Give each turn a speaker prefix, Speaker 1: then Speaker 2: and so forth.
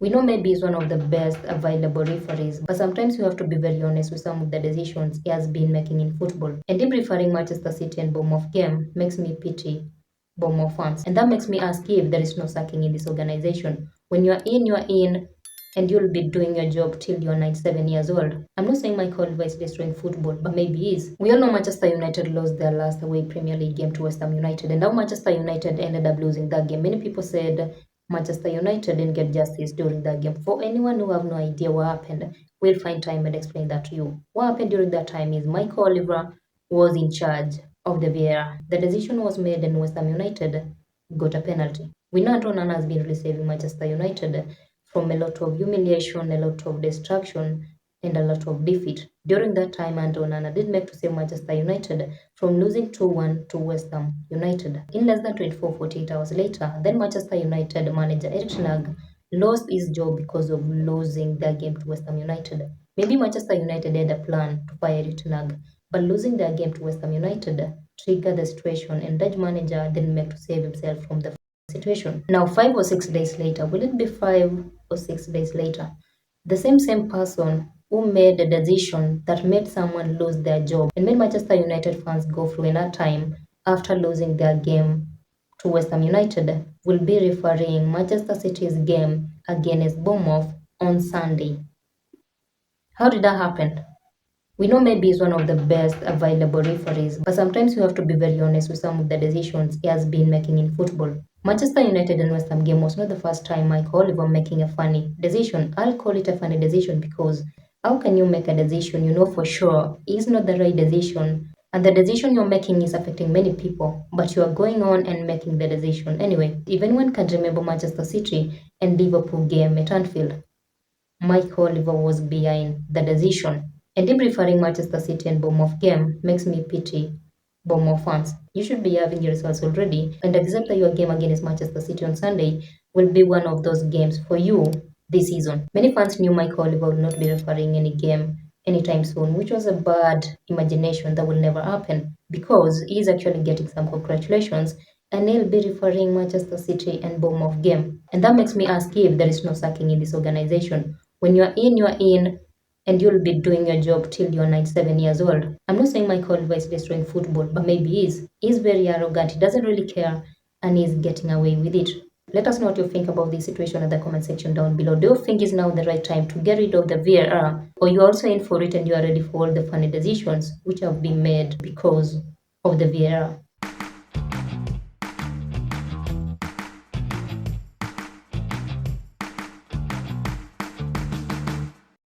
Speaker 1: We know maybe he's one of the best available referees, but sometimes you have to be very honest with some of the decisions he has been making in football. And him referring Manchester City and Bournemouth game makes me pity Bournemouth fans. And that makes me ask if there is no sacking in this organization. When you're in, and you'll be doing your job till you're 97 years old. I'm not saying Michael Oliver is destroying football, but maybe he is. We all know Manchester United lost their last away Premier League game to West Ham United, and how Manchester United ended up losing that game. Many people said Manchester United didn't get justice during that game. For anyone who have no idea what happened, we'll find time and explain that to you. What happened during that time is Michael Oliver was in charge of the VAR. The decision was made and West Ham United got a penalty. We know Antonana has been really saving Manchester United from a lot of humiliation, a lot of destruction, and a lot of defeat. During that time, Antonana did make to save Manchester United from losing 2-1 to West Ham United. In less than 48 hours later, then Manchester United manager Erik ten Hag lost his job because of losing their game to West Ham United. Maybe Manchester United had a plan to fire Erik ten Hag, but losing their game to West Ham United triggered the situation, and Dutch manager didn't make to save himself from the situation. Now, 5 or 6 days later, will it be 5 or 6 days later? The same person who made the decision that made someone lose their job and made Manchester United fans go through in that time after losing their game to West Ham United will be refereeing Manchester City's game against Bournemouth on Sunday. How did that happen? We know maybe he's one of the best available referees, but sometimes you have to be very honest with some of the decisions he has been making in football. Manchester United and West Ham game was not the first time Michael Oliver making a funny decision. I'll call it a funny decision because how can you make a decision you know for sure is not the right decision, and the decision you're making is affecting many people, but you are going on and making the decision anyway. Even one can remember Manchester City and Liverpool game at Anfield. Michael Oliver was behind the decision. And him referring Manchester City and Bournemouth game makes me pity Bournemouth fans. You should be having your results already and accept that your game against Manchester City on Sunday will be one of those games for you this season. Many fans knew Michael Oliver would not be refereeing any game anytime soon, which was a bad imagination that will never happen because he's actually getting some congratulations and he'll be refereeing Manchester City and Bournemouth game. And that makes me ask if there is no sacking in this organization. When you're in, and you'll be doing your job till you're 97 years old. I'm not saying Michael Oliver is destroying football, but maybe he is. He's very arrogant, he doesn't really care, and he's getting away with it. Let us know what you think about this situation in the comment section down below. Do you think it's now the right time to get rid of the VAR, or you're also in for it and you are ready for all the funny decisions which have been made because of the VAR?